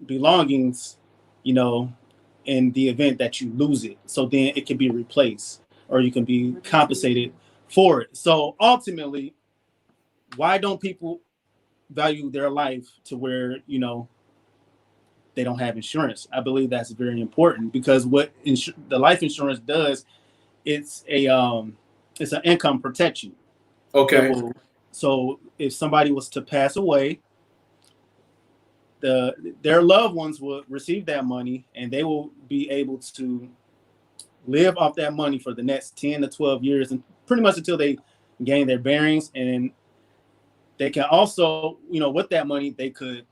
Speaker 3: belongings, in the event that you lose it. So then it can be replaced, or you can be compensated for it. So ultimately, why don't people value their life to where, they don't have insurance? I believe that's very important, because what the life insurance does, it's an income protection.
Speaker 1: Okay.
Speaker 3: So if somebody was to pass away, their loved ones will receive that money, and they will be able to live off that money for the next 10 to 12 years, and pretty much until they gain their bearings. And they can also, with that money, they could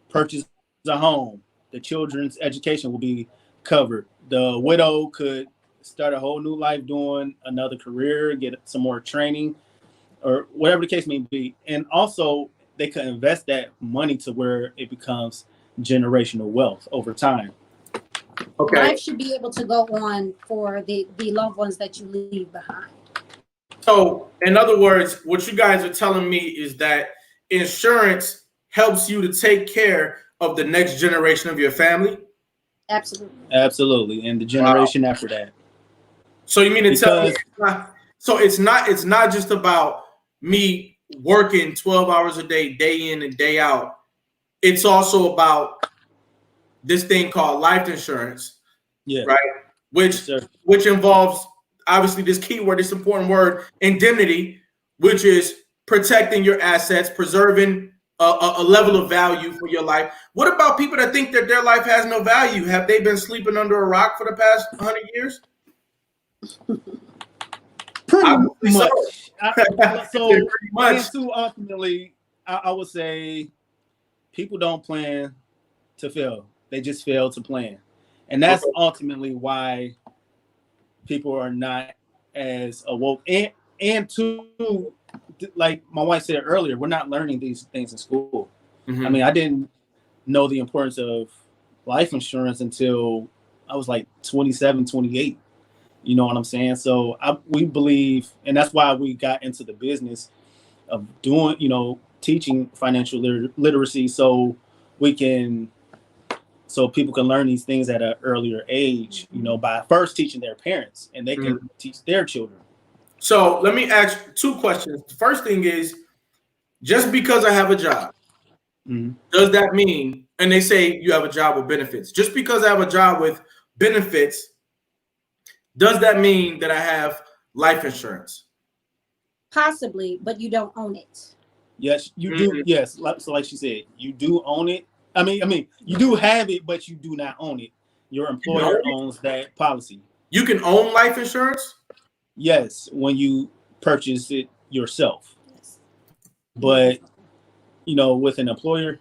Speaker 3: purchase a home. The children's education will be covered. The widow could start a whole new life doing another career, get some more training, or whatever the case may be. And also, they could invest that money to where it becomes generational wealth over time.
Speaker 1: Okay.
Speaker 4: Life should be able to go on for the loved ones that you leave behind.
Speaker 1: So, in other words, what you guys are telling me is that insurance helps you to take care of the next generation of your family?
Speaker 4: Absolutely.
Speaker 3: Absolutely. And the generation after that.
Speaker 1: So you mean to tell me it's not just about me working 12 hours a day in and day out. It's also about this thing called life insurance.
Speaker 3: Yeah.
Speaker 1: Right? Which involves obviously this keyword, this important word, indemnity, which is protecting your assets, preserving a level of value for your life. What about people that think that their life has no value? Have they been sleeping under a rock for the past 100 years?
Speaker 3: Pretty much. So,
Speaker 1: pretty much.
Speaker 3: too, ultimately, I would say people don't plan to fail. They just fail to plan. And that's ultimately why people are not as awoke. And two, like my wife said earlier, we're not learning these things in school.
Speaker 1: Mm-hmm.
Speaker 3: I mean, I didn't know the importance of life insurance until I was like 27, 28. You know what I'm saying? So we believe, and that's why we got into the business of doing, teaching financial literacy so people can learn these things at an earlier age, by first teaching their parents, and they can teach their children.
Speaker 1: So let me ask two questions. The first thing is, just because I have a job, does that mean, and they say you have a job with benefits, just because I have a job with benefits, does that mean that I have life insurance?
Speaker 4: Possibly, but you don't own it.
Speaker 3: Yes, you do. Yes. So like she said, you do own it. I mean, you do have it, but you do not own it. Your employer owns that policy. You
Speaker 1: can own life insurance?
Speaker 3: Yes, when you purchase it yourself. Yes. But, with an employer,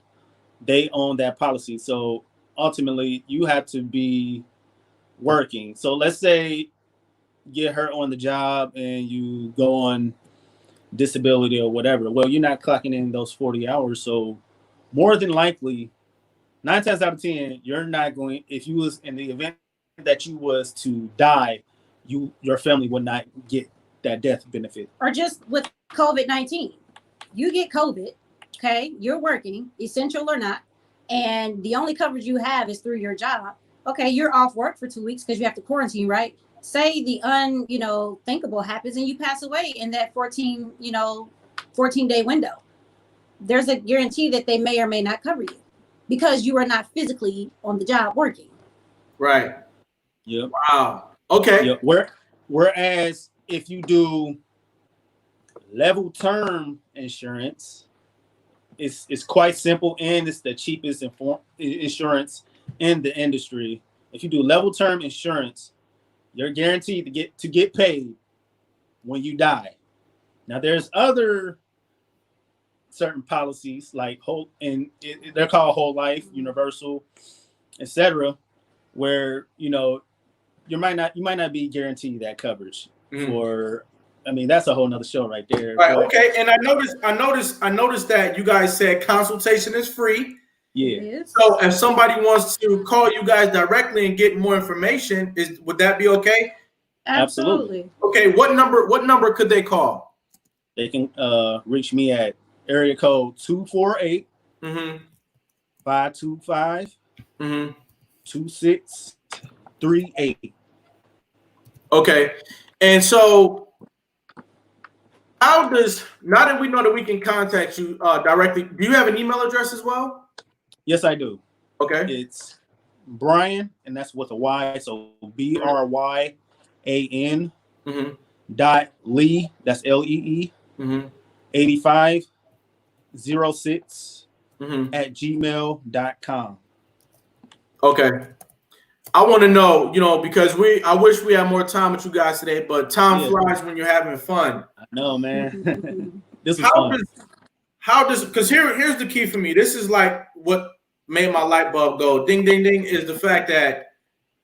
Speaker 3: they own that policy. So ultimately, you have to be working. So let's say get hurt on the job and you go on disability or whatever. Well, you're not clocking in those 40 hours. So more than likely, 9 times out of 10, you're not going, if you was in the event that you was to die, your family would not get that death benefit.
Speaker 4: Or just with COVID-19, you get COVID, okay, you're working, essential or not, and the only coverage you have is through your job. Okay, you're off work for 2 weeks because you have to quarantine, right? Say the unthinkable happens and you pass away in that 14-day window. There's a guarantee that they may or may not cover you because you are not physically on the job working.
Speaker 1: Right.
Speaker 3: Yep.
Speaker 1: Wow. Okay.
Speaker 3: Yep. Whereas if you do level term insurance, it's quite simple and it's the cheapest insurance in the industry. If you do level term insurance, you're guaranteed to get paid when you die. Now there's other certain policies like they're called whole life, universal, etc., where you might not be guaranteed that coverage for. I mean, that's a whole nother show right there.
Speaker 1: Right. Okay. And I noticed that you guys said consultation is free.
Speaker 3: Yeah.
Speaker 1: So if somebody wants to call you guys directly and get more information, would that be okay?
Speaker 4: Absolutely.
Speaker 1: Okay. What number could they call?
Speaker 3: They can reach me at area code 248 525 2638.
Speaker 1: Okay. And so now that we know that we can contact you directly, do you have an email address as well?
Speaker 3: Yes, I do.
Speaker 1: Okay.
Speaker 3: It's Brian, and that's with a Y, so BRYAN .Lee, that's LEE 8506 at gmail.com.
Speaker 1: Okay. I want to know, because I wish we had more time with you guys today, but time flies when you're having fun.
Speaker 3: I know, man. This was fun.
Speaker 1: Because here's the key for me. This is like what made my light bulb go ding, ding, ding, is the fact that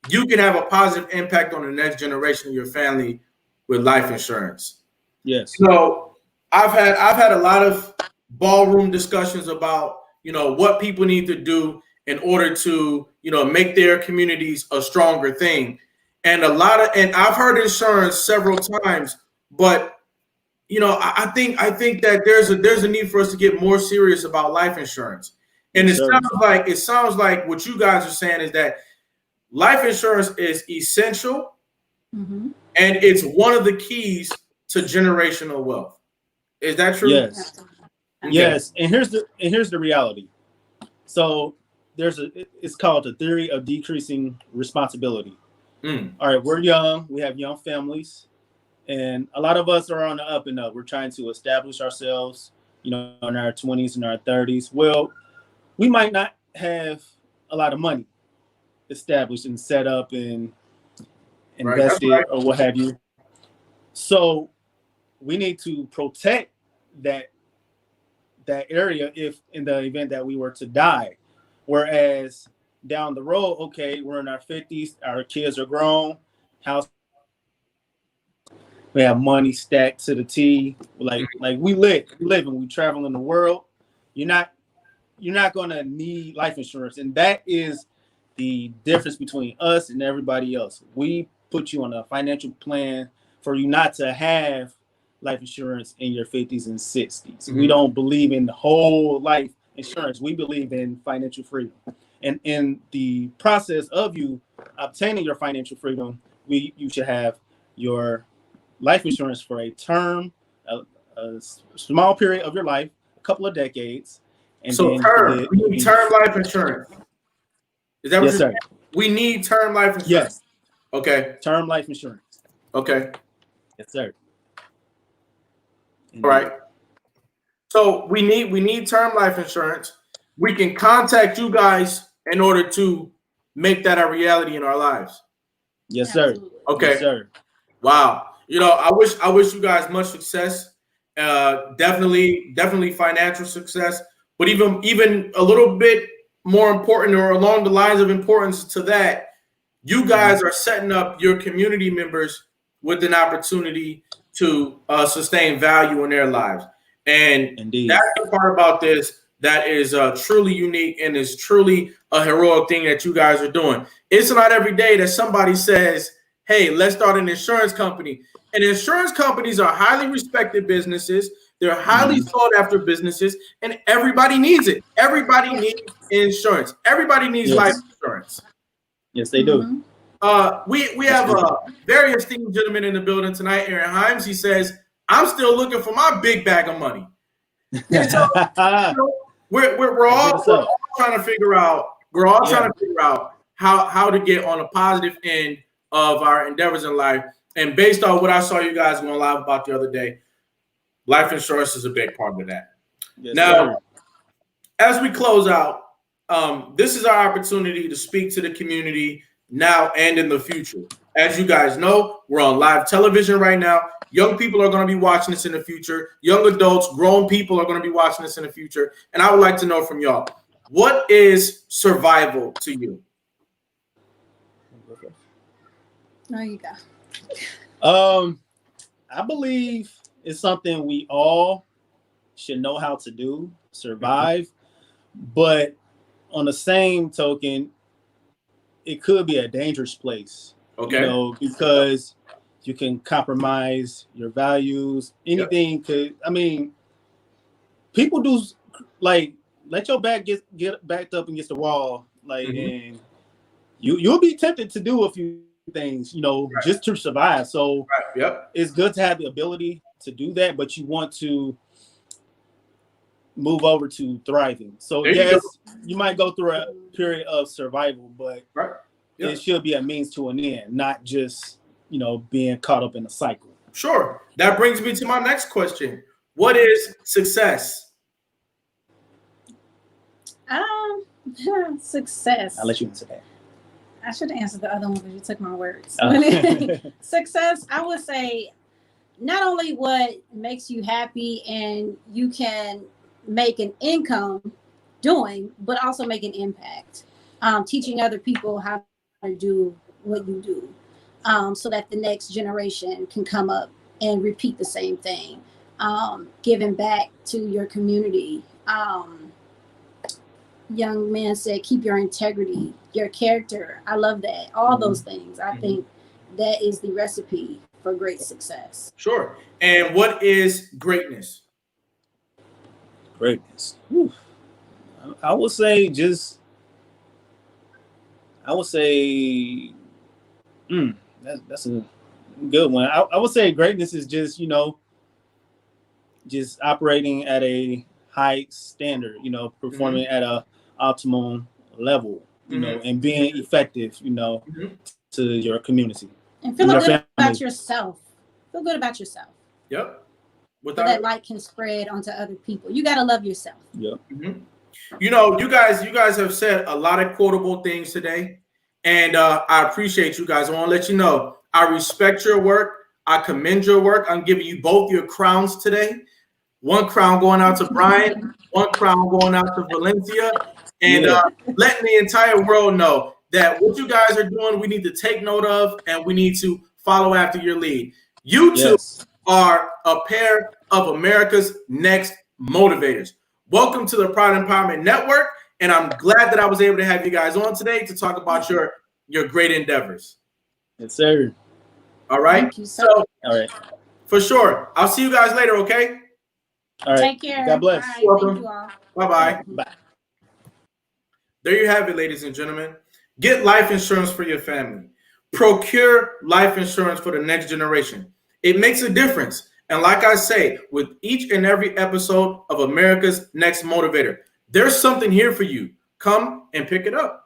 Speaker 1: you can have a positive impact on the next generation of your family with life insurance.
Speaker 3: Yes.
Speaker 1: So I've had a lot of ballroom discussions about, what people need to do in order to, make their communities a stronger thing. And I've heard insurance several times, but I think that there's a need for us to get more serious about life insurance. And
Speaker 3: Yes, sir.
Speaker 1: it sounds like what you guys are saying is that life insurance is essential,
Speaker 4: Mm-hmm.
Speaker 1: and it's one of the keys to generational wealth. Is that true?
Speaker 3: Yes.
Speaker 1: Okay.
Speaker 3: Yes. And here's the reality. So it's called the theory of decreasing responsibility.
Speaker 1: Mm.
Speaker 3: All right, we're young, we have young families, and a lot of us are on the up and up. We're trying to establish ourselves, in our 20s and our 30s. Well, we might not have a lot of money established and set up and invested, right, or what have you. So we need to protect that area if in the event that we were to die. Whereas down the road, okay, we're in our 50s, our kids are grown, we have money stacked to the T. Like we live and we travel in the world. You're not gonna need life insurance, and that is the difference between us and everybody else. We put you on a financial plan for you not to have life insurance in your 50s and 60s. Mm-hmm. We don't believe in whole life insurance. We believe in financial freedom. And in the process of you obtaining your financial freedom, you should have your life insurance for a term, a small period of your life, a couple of decades. And
Speaker 1: so
Speaker 3: then
Speaker 1: we need term life insurance. Is that what you're saying? We need term life insurance.
Speaker 3: Yes.
Speaker 1: Okay.
Speaker 3: Term life insurance.
Speaker 1: Okay.
Speaker 3: Yes, sir.
Speaker 1: All right. So we need term life insurance. We can contact you guys in order to make that a reality in our lives.
Speaker 3: Yes, sir.
Speaker 1: Okay.
Speaker 3: Yes, sir.
Speaker 1: Wow. I wish you guys much success. Definitely financial success, but even a little bit more important, or along the lines of importance to that, you guys are setting up your community members with an opportunity to sustain value in their lives. And
Speaker 3: Indeed,
Speaker 1: that's the part about this that is truly unique and is truly a heroic thing that you guys are doing. It's not every day that somebody says, hey, let's start an insurance company. And insurance companies are highly respected businesses. They're highly sought after businesses, and everybody needs it. Everybody needs insurance. Everybody needs life insurance.
Speaker 3: Yes, they do.
Speaker 1: We have a very esteemed gentleman in the building tonight, Aaron Himes. He says, I'm still looking for my big bag of money. So, we're all trying to figure out, how to get on a positive end of our endeavors in life. And based on what I saw you guys going live about the other day, life insurance is a big part of that.
Speaker 3: Yes,
Speaker 1: now, as we close out, this is our opportunity to speak to the community now and in the future. As you guys know, we're on live television right now. Young people are going to be watching this in the future. Young adults, grown people are going to be watching this in the future. And I would like to know from y'all, what is survival to you?
Speaker 4: There you go.
Speaker 3: I believe it's something we all should know how to do, survive. But on the same token, it could be a dangerous place.
Speaker 1: Okay.
Speaker 3: Because you can compromise your values. Anything could. I mean, people do let your back get backed up against the wall, and you'll be tempted to do a few things, just to survive. So it's good to have the ability to do that, but you want to move over to thriving. So yes, you might go through a period of survival, but it should be a means to an end, not just being caught up in a cycle.
Speaker 1: Sure. That brings me to my next question. What is success?
Speaker 4: Success.
Speaker 3: I'll let you answer that.
Speaker 4: I should have answered the other one because you took my words. Success, I would say, not only what makes you happy and you can make an income doing, but also make an impact. Teaching other people how to do what you do, so that the next generation can come up and repeat the same thing. Giving back to your community. Young man said, keep your integrity, your character. I love that. All those things. I think that is the recipe for great success.
Speaker 1: Sure. And what is greatness?
Speaker 5: Greatness. Whew. I would say that's a good one. I would say greatness is just, just operating at a high standard, performing at a optimum level, and being effective, to your community.
Speaker 4: And feel good about yourself. Feel good about yourself.
Speaker 1: Yep.
Speaker 4: So that light can spread onto other people. You got to love yourself.
Speaker 5: Yep.
Speaker 1: You guys have said a lot of quotable things today, and I appreciate you guys. I want to let you know I respect your work. I commend your work. I'm giving you both your crowns today. One crown going out to Brian, one crown going out to Valencia, and letting the entire world know that what you guys are doing, we need to take note of, and we need to follow after your lead. You two are a pair of America's next motivators. Welcome to the Pride Empowerment Network, and I'm glad that I was able to have you guys on today to talk about your great endeavors.
Speaker 5: Yes, sir.
Speaker 1: All right.
Speaker 4: Thank you, sir.
Speaker 1: So,
Speaker 5: all right.
Speaker 1: For sure. I'll see you guys later, okay?
Speaker 5: All right.
Speaker 4: Take care.
Speaker 5: God bless.
Speaker 4: All right. Thank you all.
Speaker 1: Bye-bye.
Speaker 5: Bye.
Speaker 1: There you have it, ladies and gentlemen. Get life insurance for your family. Procure life insurance for the next generation. It makes a difference. And like I say, with each and every episode of America's Next Motivator, there's something here for you. Come and pick it up.